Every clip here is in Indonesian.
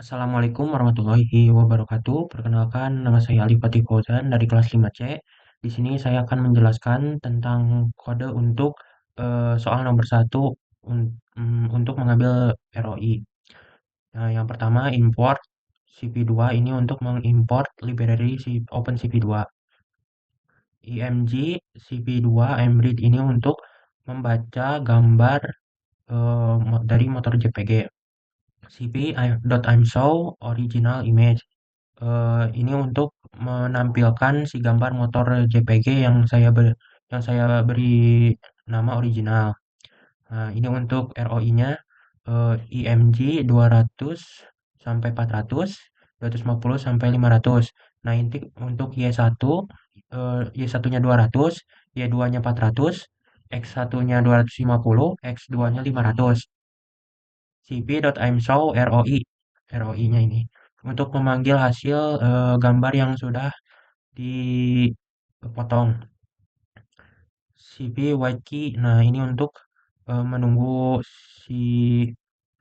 Assalamualaikum warahmatullahi wabarakatuh. Perkenalkan, nama saya Ali Fatih Fauzan dari kelas 5C. Di sini saya akan menjelaskan tentang kode untuk soal nomor satu untuk mengambil ROI. Nah, yang pertama import CP2 ini untuk mengimport library OpenCV2. IMG CP2 mread ini untuk membaca gambar dari motor JPG. CP.imshow original image. Ini untuk menampilkan si gambar motor JPG yang saya beri nama original. Nah, ini untuk ROI-nya IMG 200 sampai 400, 250 sampai 500. Nah, ini untuk Y1, Y1-nya 200, Y2-nya 400, X1-nya 250, X2-nya 500. cp.imshow ROI. ROI-nya ini untuk memanggil hasil gambar yang sudah dipotong. cp white key. Nah, ini untuk menunggu si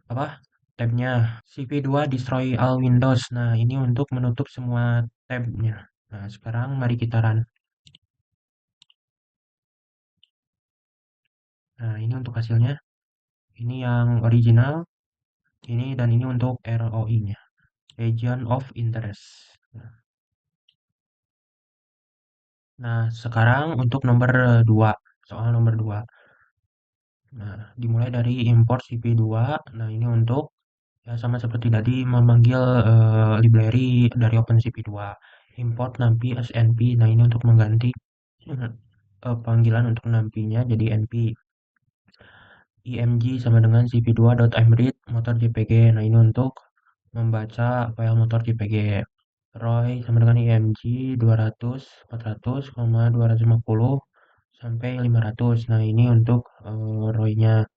apa tabnya. cp2 destroy all windows. Nah, ini untuk menutup semua tabnya. Nah, sekarang mari kita run. Nah, ini untuk hasilnya. Ini yang original. Ini dan ini untuk ROI-nya. Region of interest. Nah, sekarang untuk nomor 2, soal nomor 2. Nah, dimulai dari import CP2. Nah, ini untuk ya sama seperti tadi memanggil library dari OpenCV2. Import nampi as np. Nah, ini untuk mengganti panggilan untuk nampinya jadi np. img sama dengan cp2.imread motor jpg. Nah, ini untuk membaca file motor jpg. ROI sama dengan img 200, 400, 250 sampai 500. Nah, ini untuk ROI-nya.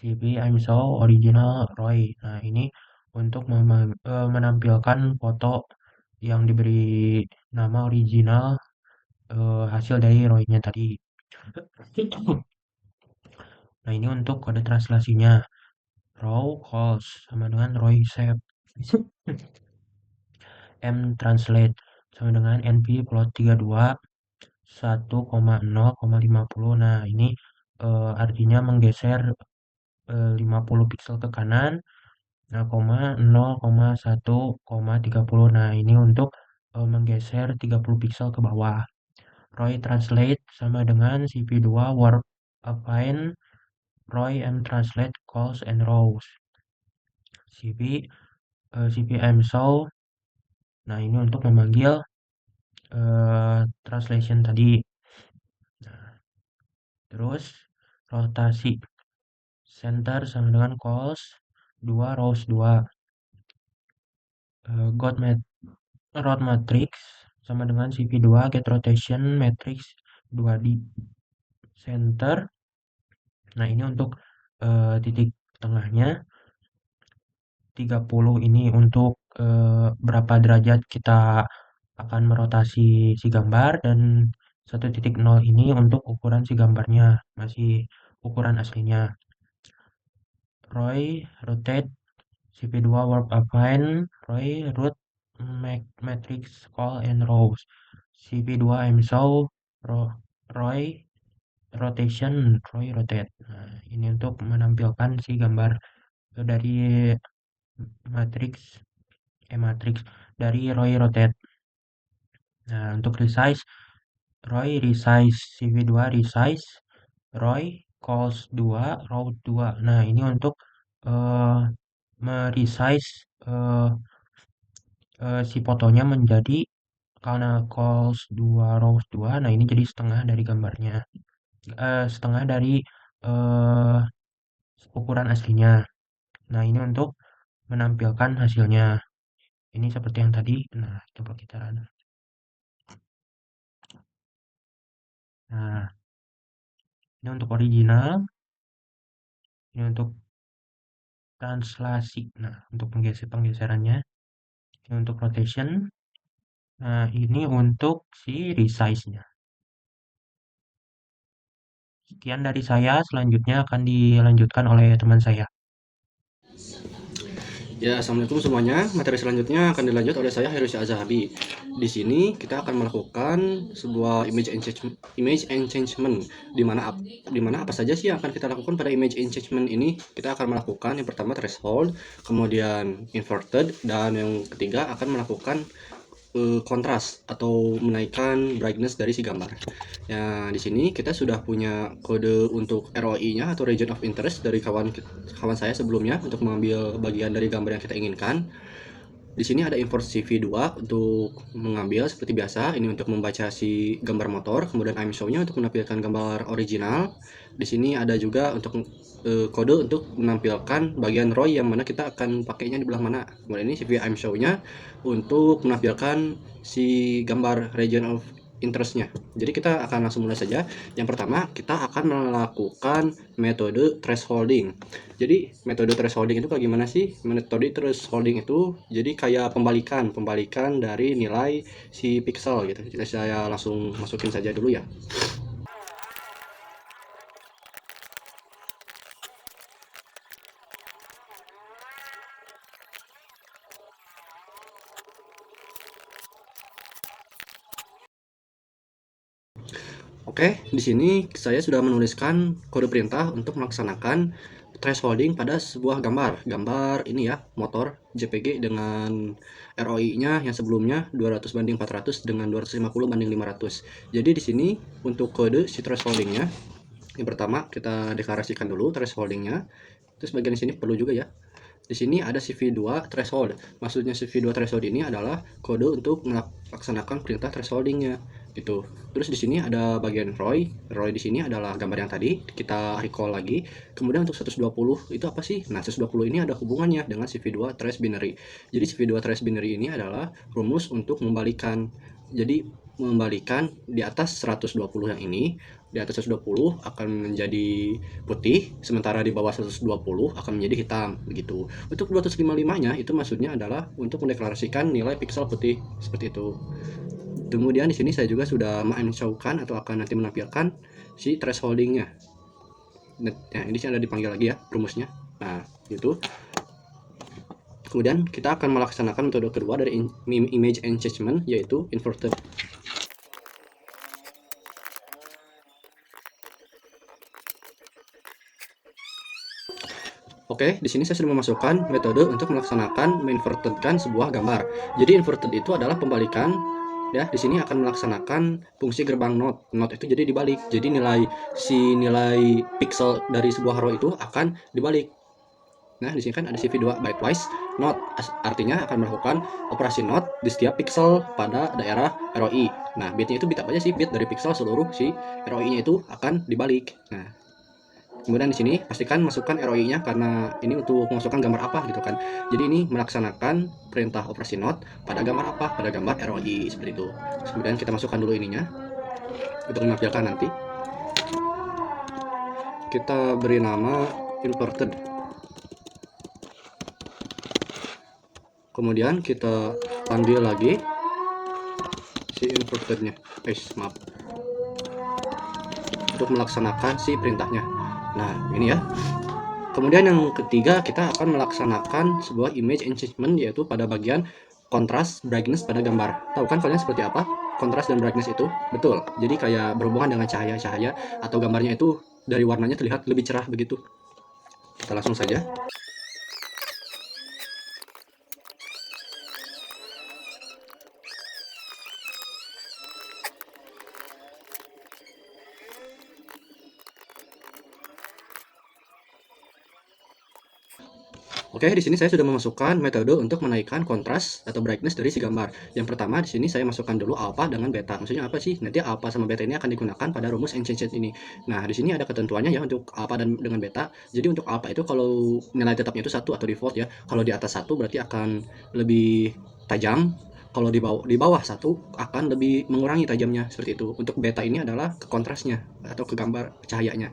CV IMSO original ROI. Nah, ini untuk menampilkan foto yang diberi nama original hasil dari ROI-nya tadi. Nah, ini untuk kode translasinya. Raw calls sama dengan ROI save. M translate sama dengan NP plot 32 1,0,50. Nah, ini artinya menggeser 50 pixel ke kanan. Nah, 0,1,30. Nah, ini untuk menggeser 30 pixel ke bawah. Roy translate sama dengan cp2 warp affine Roy m translate calls and rows. cpm show. Nah, ini untuk memanggil translation tadi. Nah, terus rotasi center sama dengan calls 2 rows 2. Got road matrix sama dengan cp2 get rotation matrix 2D center. Nah, ini untuk titik tengahnya 30 ini untuk berapa derajat kita akan merotasi si gambar, dan 1.0 ini untuk ukuran si gambarnya, masih ukuran aslinya. Roy rotate cp2 warp affine Roy root matrix call and rows. cp2 mshow Roy rotation Roy rotate. Nah, ini untuk menampilkan si gambar dari matrix dari Roy rotate. Nah, untuk resize Roy resize cv2 resize Roy calls 2 row 2. Nah, ini untuk uh, meresize si fotonya menjadi, karena calls 2 rows 2. Nah, ini jadi setengah dari gambarnya. Setengah dari uh, ukuran aslinya. Nah, ini untuk menampilkan hasilnya. Ini seperti yang tadi. Nah, coba kita run. Nah, ini untuk original. Ini untuk translasi. Nah, untuk penggeserannya. Ini untuk rotation. Nah, ini untuk si resize-nya. Sekian dari saya. Selanjutnya akan dilanjutkan oleh teman saya. Ya, assalamualaikum semuanya. Materi selanjutnya akan dilanjut oleh saya Herusi Azhabi. Di sini kita akan melakukan sebuah image enhancement, di mana apa saja sih yang akan kita lakukan pada image enhancement ini? Kita akan melakukan yang pertama threshold, kemudian inverted, dan yang ketiga akan melakukan kontras atau menaikkan brightness dari si gambar. Ya, di sini kita sudah punya kode untuk ROI-nya atau region of interest dari kawan saya sebelumnya untuk mengambil bagian dari gambar yang kita inginkan. Di sini ada import CV2 untuk mengambil seperti biasa, ini untuk membaca si gambar motor, kemudian IMShow-nya untuk menampilkan gambar original. Di sini ada juga untuk kode untuk menampilkan bagian ROI yang mana kita akan pakainya di belah mana. Kemudian ini CV IMShow-nya untuk menampilkan si gambar region of interest-nya. Jadi kita akan langsung mulai saja. Yang pertama, kita akan melakukan metode thresholding. Jadi metode thresholding itu kayak gimana sih? Metode thresholding itu jadi kayak pembalikan dari nilai si pixel gitu. Jadi saya langsung masukin saja dulu ya. Oke, di sini saya sudah menuliskan kode perintah untuk melaksanakan thresholding pada sebuah gambar ini ya, motor JPG dengan ROI-nya yang sebelumnya 200/400 dengan 250/500. Jadi di sini untuk kode si thresholding-nya, yang pertama kita deklarasikan dulu thresholding-nya. Terus bagian di sini perlu juga ya. Di sini ada CV2 threshold. Maksudnya CV2 threshold ini adalah kode untuk melaksanakan perintah thresholdingnya gitu. Terus di sini ada bagian ROI. ROI di sini adalah gambar yang tadi kita recall lagi. Kemudian untuk 120 itu apa sih? Nah, 120 ini ada hubungannya dengan CV2 trace binary. Jadi CV2 trace binary ini adalah rumus untuk membalikan. Jadi membalikan di atas 120 yang ini, di atas 120 akan menjadi putih, sementara di bawah 120 akan menjadi hitam begitu. Untuk 255-nya itu maksudnya adalah untuk mendeklarasikan nilai pixel putih seperti itu. Kemudian di sini saya juga sudah menshowkan atau akan nanti menampilkan si thresholdingnya. Nah, ini ada dipanggil lagi ya rumusnya. Nah, gitu. Kemudian kita akan melaksanakan metode kedua dari image enhancement, yaitu inverted. Oke, di sini saya sudah memasukkan metode untuk melaksanakan menginvertedkan sebuah gambar. Jadi inverted itu adalah pembalikan ya. Di sini akan melaksanakan fungsi gerbang not. Not itu jadi dibalik. Jadi nilai pixel dari sebuah row itu akan dibalik. Nah, di sini kan ada CV2 bitewise not, artinya akan melakukan operasi not di setiap pixel pada daerah ROI. Nah, bitnya itu bit apa aja sih? Bit dari pixel seluruh si ROI-nya itu akan dibalik. Nah, kemudian di sini pastikan masukkan ROI-nya karena ini untuk memasukkan gambar apa gitu kan. Jadi ini melaksanakan perintah operasi not pada gambar apa? Pada gambar ROI seperti itu. Kemudian kita masukkan dulu ininya untuk menampilkan nanti. Kita beri nama inverted. Kemudian kita panggil lagi si invertednya. Maaf. Untuk melaksanakan si perintahnya. Nah, ini ya. Kemudian yang ketiga, kita akan melaksanakan sebuah image enhancement, yaitu pada bagian kontras brightness pada gambar. Tahu kan kalian seperti apa kontras dan brightness itu? Betul. Jadi kayak berhubungan dengan cahaya-cahaya atau gambarnya itu dari warnanya terlihat lebih cerah begitu. Kita langsung saja. Oke, di sini saya sudah memasukkan metode untuk menaikkan kontras atau brightness dari si gambar. Yang pertama di sini saya masukkan dulu alpha dengan beta. Maksudnya apa sih? Nanti alpha sama beta ini akan digunakan pada rumus enhancement ini. Nah, di sini ada ketentuannya ya untuk alpha dan dengan beta. Jadi untuk alpha itu kalau nilai tetapnya itu 1 atau default ya. Kalau di atas 1 berarti akan lebih tajam. Kalau di bawah 1 akan lebih mengurangi tajamnya seperti itu. Untuk beta ini adalah ke kontrasnya atau ke gambar cahayanya.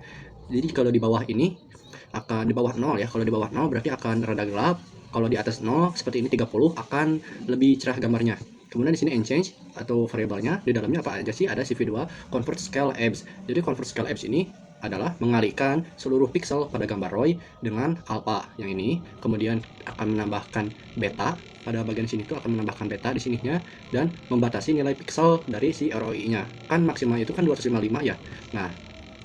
Jadi kalau di bawah ini akan di bawah 0 ya. Kalau di bawah 0 berarti akan rada gelap. Kalau di atas 0 seperti ini 30 akan lebih cerah gambarnya. Kemudian di sini enhange atau variabelnya di dalamnya apa aja sih? Ada CV2 convert scale apps. Jadi convert scale apps ini adalah mengalihkan seluruh piksel pada gambar ROY dengan alpha yang ini, kemudian akan menambahkan beta pada bagian sini tuh akan menambahkan beta di sininya dan membatasi nilai piksel dari si ROI-nya. Kan maksimal itu kan 255 ya. Nah,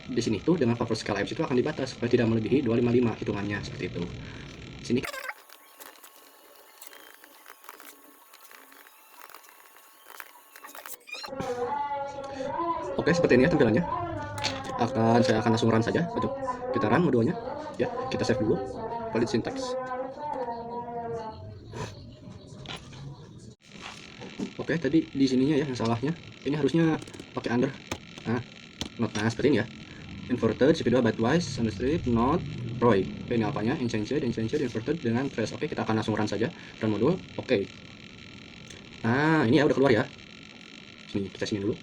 di sini tuh dengan favor scale Apps itu akan dibatas supaya tidak melebihi 255 hitungannya seperti itu. Di sini oke, seperti ini ya tampilannya. Saya akan langsung run saja untuk kita run modunya ya. Kita save dulu valid syntax. Oke, tadi di sininya ya yang salahnya. Ini harusnya pakai under. Nah, seperti ini ya. Inverted, CP2 bitewise, understrip, not, ROY. Oke, ini apanya? Instantiated, inverted dengan trace. Oke, kita akan langsung run saja. Run modul. Oke. Nah, ini ya udah keluar ya. Sini, kita sini dulu.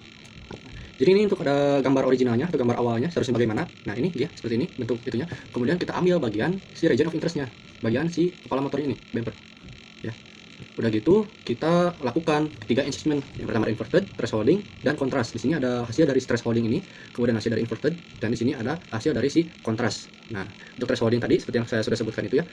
Jadi ini untuk ada gambar originalnya atau gambar awalnya seharusnya bagaimana. Nah, ini dia seperti ini bentuk itunya. Kemudian kita ambil bagian si region of interestnya, bagian si kepala motornya ini, bumper. Ya. Udah gitu kita lakukan ketiga enhancement. Yang pertama inverted, thresholding, dan kontras. Di sini ada hasil dari thresholding ini, kemudian hasil dari inverted, dan di sini ada hasil dari si kontras. Nah, untuk thresholding tadi seperti yang saya sudah sebutkan itu ya.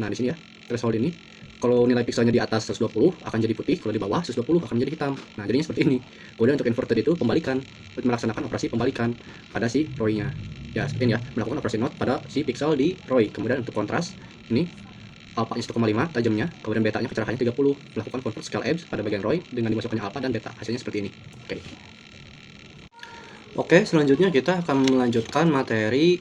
Nah, di sini ya, threshold ini kalau nilai pikselnya di atas 120 akan jadi putih, kalau di bawah 120 akan menjadi hitam. Nah, jadinya seperti ini. Kemudian untuk inverted itu pembalikan, melaksanakan operasi pembalikan pada si ROY-nya. Ya, seperti ini ya, melakukan operasi not pada si piksel di ROY. Kemudian untuk kontras, ini alpha-nya 1,5 tajamnya, kemudian betanya kecerahannya 30. Melakukan convert scale edge pada bagian ROY dengan dimasukkannya alpha dan beta. Hasilnya seperti ini. Oke, selanjutnya kita akan melanjutkan materi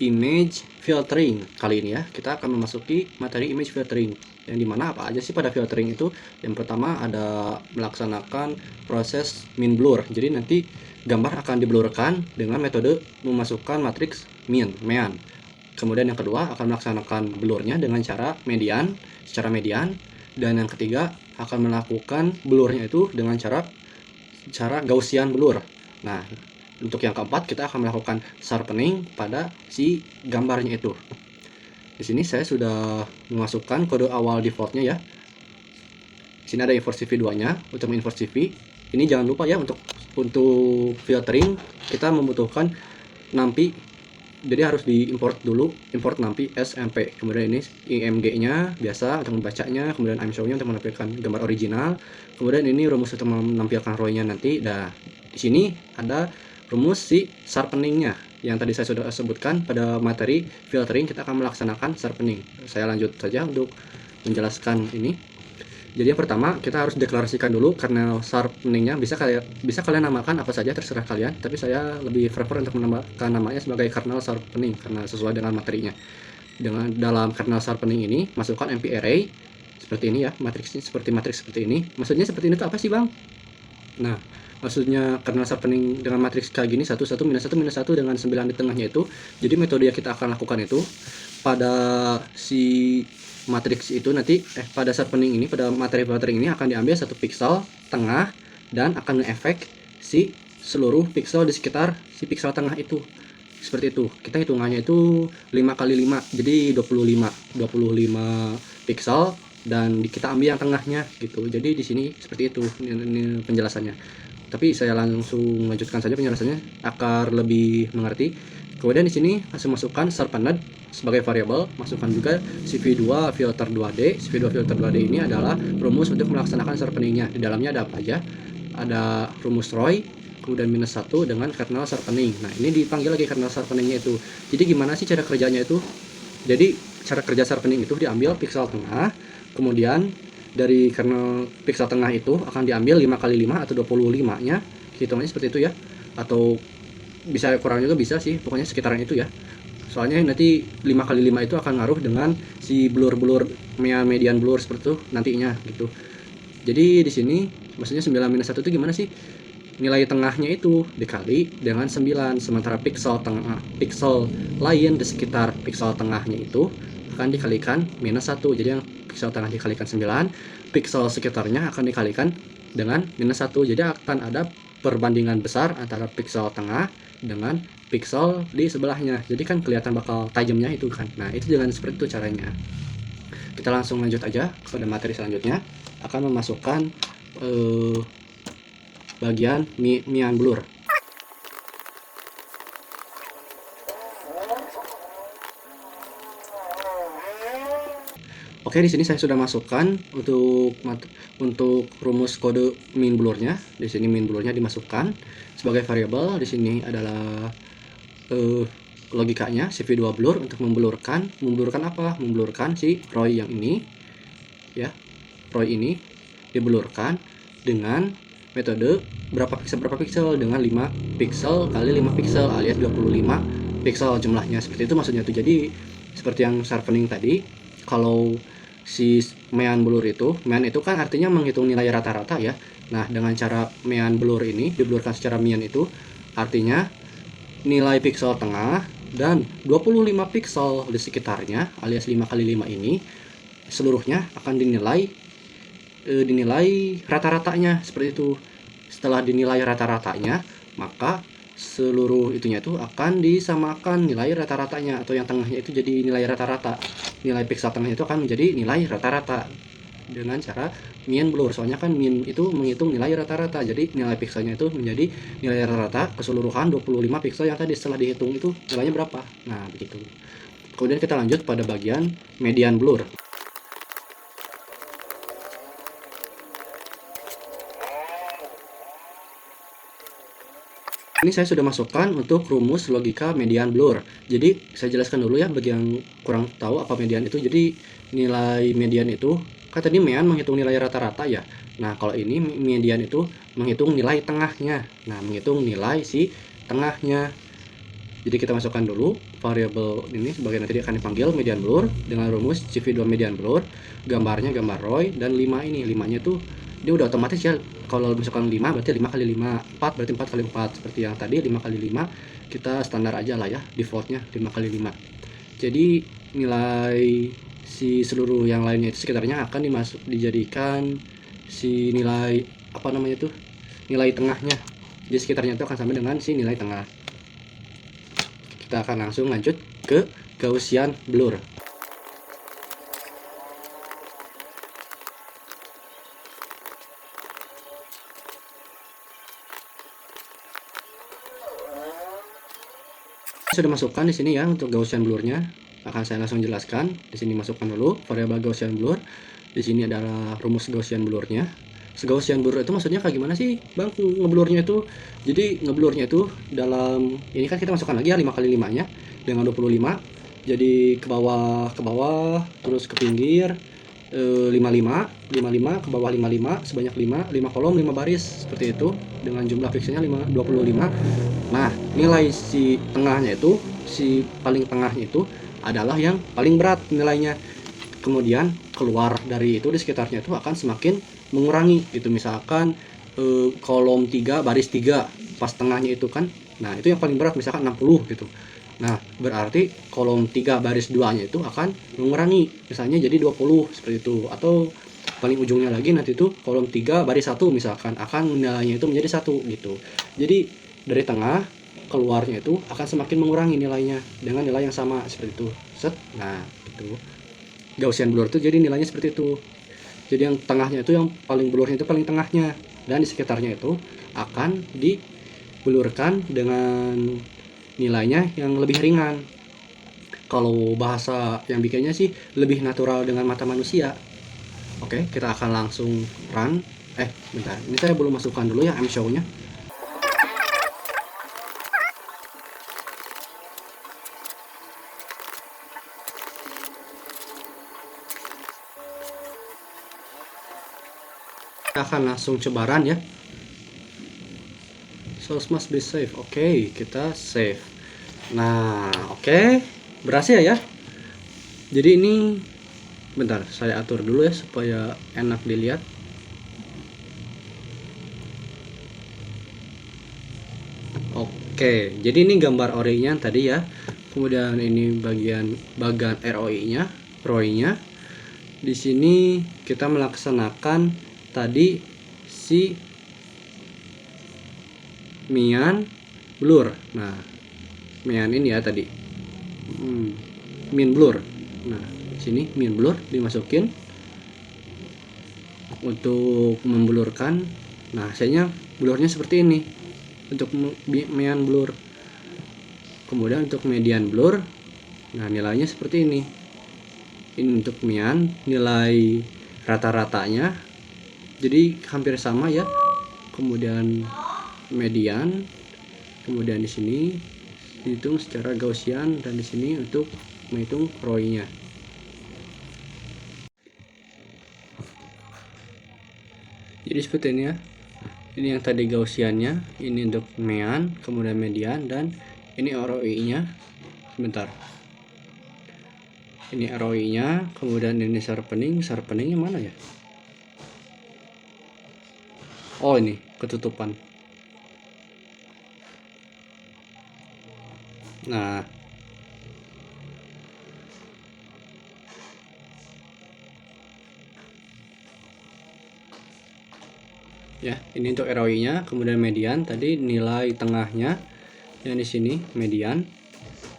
image filtering. Kali ini ya, kita akan memasuki materi image filtering. Yang dimana apa aja sih pada filtering itu? Yang pertama ada melaksanakan proses min blur. Jadi nanti gambar akan diblurkan dengan metode memasukkan matriks mean. Kemudian yang kedua akan melaksanakan blurnya dengan cara median, secara median. Dan yang ketiga akan melakukan blurnya itu dengan cara Gaussian blur. Nah, untuk yang keempat kita akan melakukan sharpening pada si gambarnya itu. Di sini saya sudah memasukkan kode awal defaultnya ya. Di sini ada invert CV2-nya. Untuk invert CV, ini jangan lupa ya untuk filtering kita membutuhkan NumPy. Jadi harus diimport dulu, import NumPy SMP. Kemudian ini IMG-nya biasa untuk membacanya, kemudian IMShow-nya untuk menampilkan gambar original. Kemudian ini rumus untuk menampilkan ROY-nya nanti. Nah, di sini ada rumus si sharpening-nya yang tadi saya sudah sebutkan pada materi filtering. Kita akan melaksanakan sharpening. Saya lanjut saja untuk menjelaskan ini. Jadi yang pertama kita harus deklarasikan dulu kernel sharpening-nya. Bisa kalian namakan apa saja, terserah kalian, tapi saya lebih prefer untuk menambahkan namanya sebagai kernel sharpening karena sesuai dengan materinya. Dengan dalam kernel sharpening ini masukkan MP array seperti ini ya, matriksnya seperti matriks seperti ini. Maksudnya seperti ini tuh apa sih, Bang? Nah, maksudnya kernel sharpening dengan matriks kayak gini 1 1 minus 1 minus 1 dengan 9 di tengahnya itu. Jadi metode yang kita akan lakukan itu pada si matriks itu nanti pada sharpening ini, pada materi filtering ini akan diambil satu piksel tengah dan akan nge-efek si seluruh piksel di sekitar si piksel tengah itu. Seperti itu. Kita hitungannya itu 5 kali 5, jadi 25 piksel dan kita ambil yang tengahnya gitu. Jadi di sini seperti itu ini penjelasannya. Tapi saya langsung lanjutkan saja penjelasannya agar lebih mengerti. Kemudian di sini masukkan sharpened sebagai variabel, masukkan juga CV2 filter 2D. CV2 filter 2D ini adalah rumus untuk melaksanakan sharpeningnya. Di dalamnya ada apa aja? Ada rumus ROY, kemudian minus 1 dengan kernel sharpening. Nah, ini dipanggil lagi kernel sharpeningnya itu. Jadi gimana sih cara kerjanya itu? Jadi cara kerja sharpening itu diambil piksel tengah, kemudian dari kernel piksel tengah itu akan diambil 5 kali 5 atau 25 nya, hitungannya seperti itu ya. Atau bisa kurang juga bisa sih, pokoknya sekitaran itu ya. Soalnya nanti 5 kali 5 itu akan ngaruh dengan si blur median blur seperti itu nantinya gitu. Jadi di sini maksudnya 9 minus 1 itu gimana sih? Nilai tengahnya itu dikali dengan 9, sementara piksel lain di sekitar piksel tengahnya itu akan dikalikan minus 1. Jadi yang piksel tengah dikalikan 9, piksel sekitarnya akan dikalikan dengan minus 1. Jadi akan ada perbandingan besar antara piksel tengah dengan piksel di sebelahnya. Jadi kan kelihatan bakal tajamnya itu kan. Nah, itu dengan seperti itu caranya. Kita langsung lanjut aja kepada materi selanjutnya. Akan memasukkan bagian mean blur. Oke, di sini saya sudah masukkan untuk rumus kode min blurnya. Di sini min blurnya dimasukkan sebagai variabel. Di sini adalah logikanya CV2 blur untuk memblurkan apa? Memblurkan si Roy yang ini, ya. Roy ini diblurkan dengan metode berapa pixel dengan 5 pixel kali 5 pixel alias 25 pixel jumlahnya, seperti itu maksudnya tuh. Jadi seperti yang sharpening tadi, kalau si mean blur itu, mean itu kan artinya menghitung nilai rata-rata ya. Nah, dengan cara mean blur ini diblurkan secara mean itu artinya nilai pixel tengah dan 25 pixel di sekitarnya alias 5 kali 5 ini seluruhnya akan dinilai rata-ratanya, seperti itu. Setelah dinilai rata-ratanya, maka seluruh itunya itu akan disamakan nilai rata-ratanya, atau yang tengahnya itu jadi nilai rata-rata. Nilai pixel tengahnya itu akan menjadi nilai rata-rata dengan cara mean blur. Soalnya kan mean itu menghitung nilai rata-rata, jadi nilai pixelnya itu menjadi nilai rata-rata keseluruhan 25 pixel yang tadi setelah dihitung itu nilainya berapa. Nah, begitu. Kemudian kita lanjut pada bagian median blur. Ini saya sudah masukkan untuk rumus logika median blur. Jadi saya jelaskan dulu ya bagi yang kurang tahu apa median itu. Jadi nilai median itu kan tadi mean menghitung nilai rata-rata ya. Nah, kalau ini median itu menghitung nilai tengahnya. Nah, menghitung nilai si tengahnya. Jadi kita masukkan dulu variabel ini sebagai nanti akan dipanggil median blur dengan rumus CV2 median blur. Gambarnya gambar Roy, dan 5 ini. 5-nya tuh dia udah otomatis ya. Kalau misalkan 5 berarti 5 kali 5, 4 berarti 4 kali 4. Seperti yang tadi 5 kali 5 kita standar aja lah ya, defaultnya 5 kali 5. Jadi nilai si seluruh yang lainnya itu sekitarnya akan dijadikan si nilai apa namanya tuh, nilai tengahnya. Jadi sekitarnya itu akan sama dengan si nilai tengah. Kita akan langsung lanjut ke Gaussian blur. Sudah masukkan di sini ya untuk Gaussian blurnya. Akan saya langsung jelaskan. Di sini masukkan dulu variabel Gaussian blur. Di sini adalah rumus Gaussian blurnya. Gaussian blur itu maksudnya kayak gimana sih, Bang? Ngeblurnya itu. Jadi ngeblurnya itu dalam ini kan kita masukkan lagi ya 5 kali 5-nya dengan 25. Jadi ke bawah terus ke pinggir 55 ke bawah 55 sebanyak 5 kolom 5 baris seperti itu dengan jumlah pixelnya 25. Nah, nilai si tengahnya itu, si paling tengahnya itu adalah yang paling berat nilainya. Kemudian keluar dari itu di sekitarnya itu akan semakin mengurangi. Itu misalkan kolom 3 baris 3 pas tengahnya itu kan. Nah, itu yang paling berat misalkan 60 gitu. Nah, berarti kolom 3 baris 2-nya itu akan mengurangi. Misalnya jadi 20 seperti itu. Atau paling ujungnya lagi nanti itu kolom 3 baris 1 misalkan akan nilainya itu menjadi 1 gitu. Jadi dari tengah keluarnya itu akan semakin mengurangi nilainya dengan nilai yang sama seperti itu. Set. Nah, itu. Gaussian blur itu jadi nilainya seperti itu. Jadi yang tengahnya itu yang paling blurnya itu paling tengahnya, dan di sekitarnya itu akan diblurkan dengan nilainya yang lebih ringan. Kalau bahasa yang bikinnya sih lebih natural dengan mata manusia. Oke, kita akan langsung run. Bentar, ini saya belum masukkan dulu ya MShow-nya. Kita akan langsung coba run ya. Source must be safe. Oke, kita save. Nah, oke, berhasil ya. Jadi ini bentar, saya atur dulu ya supaya enak dilihat. Oke, jadi ini gambar ori-nya tadi ya. Kemudian ini bagian ROI-nya, ROI-nya. Di sini kita melaksanakan tadi si mean blur. Nah, mean ini ya tadi. Mean blur. Nah, di sini mean blur dimasukin untuk memblurkan. Nah, hasilnya blurnya seperti ini untuk mean blur. Kemudian untuk median blur, nah nilainya seperti ini. Ini untuk mean, nilai rata-ratanya jadi hampir sama ya. Kemudian median, kemudian di sini dihitung secara Gaussian, dan di sini untuk menghitung ROI-nya. Jadi seperti ini ya. Ini yang tadi Gaussiannya, ini untuk mean, kemudian median, dan ini ROI-nya. Sebentar. Ini ROI-nya, kemudian ini sharpeningnya mana ya? Oh, ini ketutupan. Nah, ya, ini untuk ROI-nya, kemudian median tadi nilai tengahnya yang di sini median,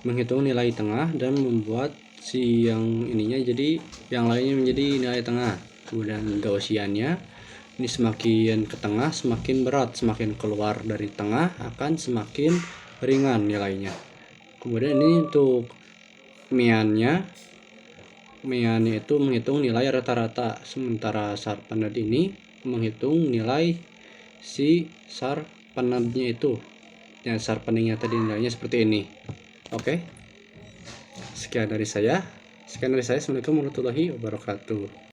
menghitung nilai tengah dan membuat si yang ininya jadi yang lainnya menjadi nilai tengah. Kemudian Gaussiannya ini semakin ke tengah semakin berat, semakin keluar dari tengah akan semakin ringan nilainya. Kemudian ini untuk mean-nya itu menghitung nilai rata-rata, sementara sharpened ini menghitung nilai si sharpenednya itu. Yang sharpeningnya tadi nilainya seperti ini. Oke. Sekian dari saya. Assalamualaikum warahmatullahi wabarakatuh.